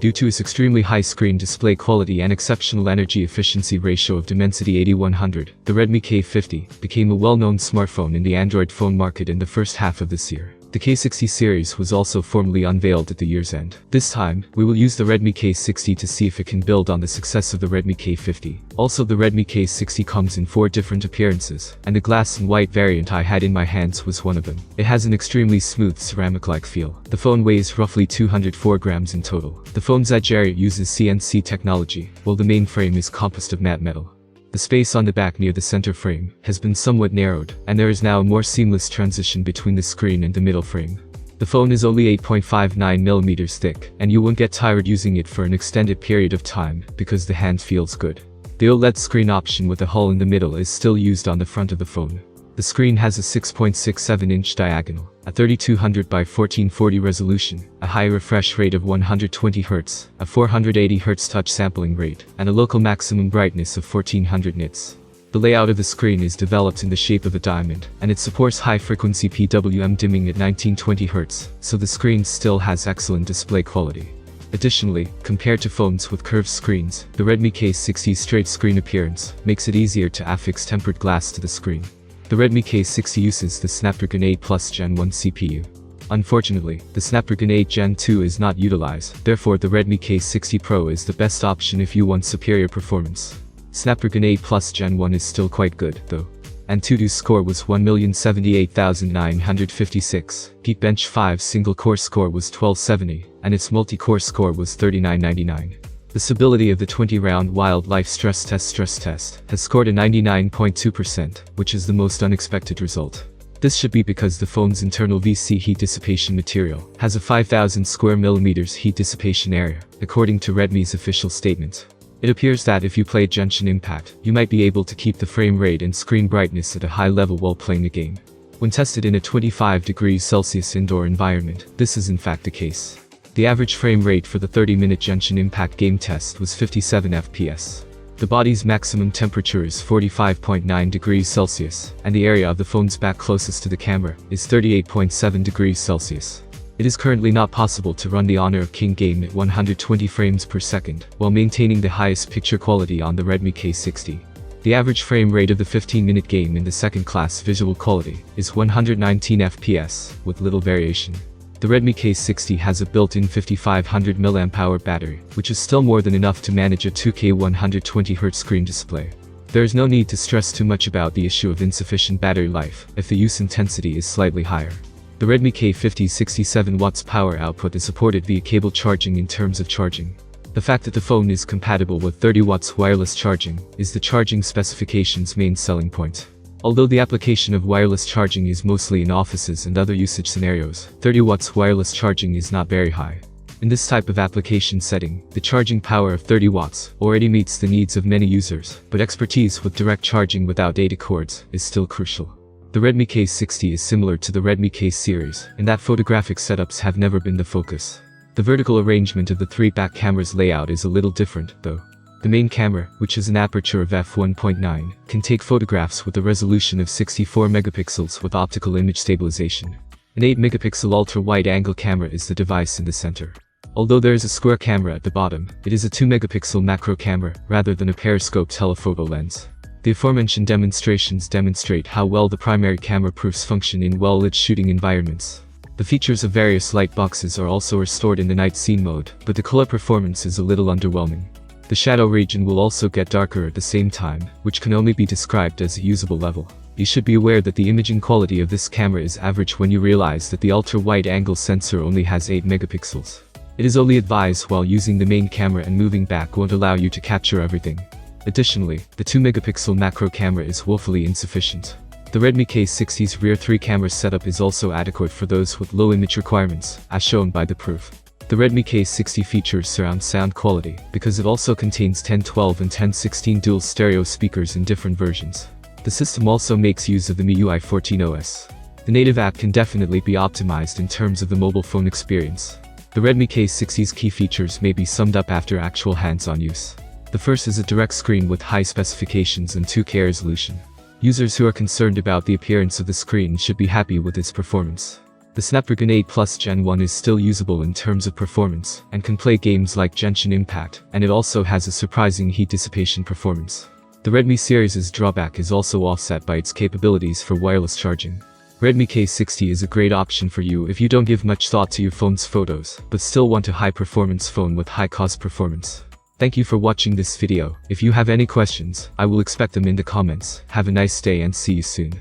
Due to its extremely high screen display quality and exceptional energy efficiency ratio of Dimensity 8100, the Redmi K50 became a well-known smartphone in the Android phone market in the first half of this year. The K60 series was also formally unveiled at the year's end. This time, we will use the Redmi K60 to see if it can build on the success of the Redmi K50. Also, the Redmi K60 comes in 4 different appearances, and the glass and white variant I had in my hands was one of them. It has an extremely smooth ceramic-like feel. The phone weighs roughly 204 grams in total. The phone's edge area uses CNC technology, while the main frame is composed of matte metal. The space on the back near the center frame has been somewhat narrowed, and there is now a more seamless transition between the screen and the middle frame. The phone is only 8.59mm thick, and you won't get tired using it for an extended period of time because the hand feels good. The OLED screen option with a hole in the middle is still used on the front of the phone. The screen has a 6.67-inch diagonal, a 3200 by 1440 resolution, a high refresh rate of 120Hz, a 480Hz touch sampling rate, and a local maximum brightness of 1400 nits. The layout of the screen is developed in the shape of a diamond, and it supports high-frequency PWM dimming at 1920Hz, so the screen still has excellent display quality. Additionally, compared to phones with curved screens, the Redmi K60's straight screen appearance makes it easier to affix tempered glass to the screen. The Redmi K60 uses the Snapdragon 8 Plus Gen 1 CPU. Unfortunately, the Snapdragon 8 Gen 2 is not utilized, therefore the Redmi K60 Pro is the best option if you want superior performance. Snapdragon 8 Plus Gen 1 is still quite good, though. AnTutu's score was 1,078,956, Geekbench 5's single-core score was 1270, and its multi-core score was 3999. The stability of the 20-round wildlife stress test has scored a 99.2%, which is the most unexpected result. This should be because the phone's internal VC heat dissipation material has a 5,000 square millimeters heat dissipation area, according to Redmi's official statement. It appears that if you play Genshin Impact, you might be able to keep the frame rate and screen brightness at a high level while playing a game. When tested in a 25 degrees Celsius indoor environment, this is in fact the case. The average frame rate for the 30-minute Genshin Impact game test was 57 FPS. The body's maximum temperature is 45.9 degrees Celsius, and the area of the phone's back closest to the camera is 38.7 degrees Celsius. It is currently not possible to run the Honor of King game at 120 frames per second, while maintaining the highest picture quality on the Redmi K60. The average frame rate of the 15-minute game in the second-class visual quality is 119 FPS, with little variation. The Redmi K60 has a built-in 5500 mAh battery, which is still more than enough to manage a 2K 120Hz screen display. There is no need to stress too much about the issue of insufficient battery life if the use intensity is slightly higher. The Redmi K50's 67 watts power output is supported via cable charging in terms of charging. The fact that the phone is compatible with 30 watts wireless charging is the charging specification's main selling point. Although the application of wireless charging is mostly in offices and other usage scenarios, 30 watts wireless charging is not very high. In this type of application setting, the charging power of 30 watts already meets the needs of many users, but expertise with direct charging without data cords is still crucial. The Redmi K60 is similar to the Redmi K series, in that photographic setups have never been the focus. The vertical arrangement of the 3 back cameras layout is a little different, though. The main camera, which has an aperture of f1.9, can take photographs with a resolution of 64 megapixels with optical image stabilization. An 8-megapixel ultra-wide-angle camera is the device in the center. Although there is a square camera at the bottom, it is a 2-megapixel macro camera rather than a periscope telephoto lens. The aforementioned demonstrations demonstrate how well the primary camera proofs function in well-lit shooting environments. The features of various light boxes are also restored in the night scene mode, but the color performance is a little underwhelming. The shadow region will also get darker at the same time, which can only be described as a usable level. You should be aware that the imaging quality of this camera is average when you realize that the ultra-wide-angle sensor only has 8 megapixels. It is only advised while using the main camera, and moving back won't allow you to capture everything. Additionally, the 2-megapixel macro camera is woefully insufficient. The Redmi K60's rear 3-camera setup is also adequate for those with low image requirements, as shown by the proof. The Redmi K60 features surround sound quality, because it also contains 1012 and 1016 dual stereo speakers in different versions. The system also makes use of the MIUI 14 OS. The native app can definitely be optimized in terms of the mobile phone experience. The Redmi K60's key features may be summed up after actual hands-on use. The first is a direct screen with high specifications and 2K resolution. Users who are concerned about the appearance of the screen should be happy with its performance. The Snapdragon 8 Plus Gen 1 is still usable in terms of performance, and can play games like Genshin Impact, and it also has a surprising heat dissipation performance. The Redmi series' drawback is also offset by its capabilities for wireless charging. Redmi K60 is a great option for you if you don't give much thought to your phone's photos, but still want a high-performance phone with high-cost performance. Thank you for watching this video. If you have any questions, I will expect them in the comments. Have a nice day and see you soon.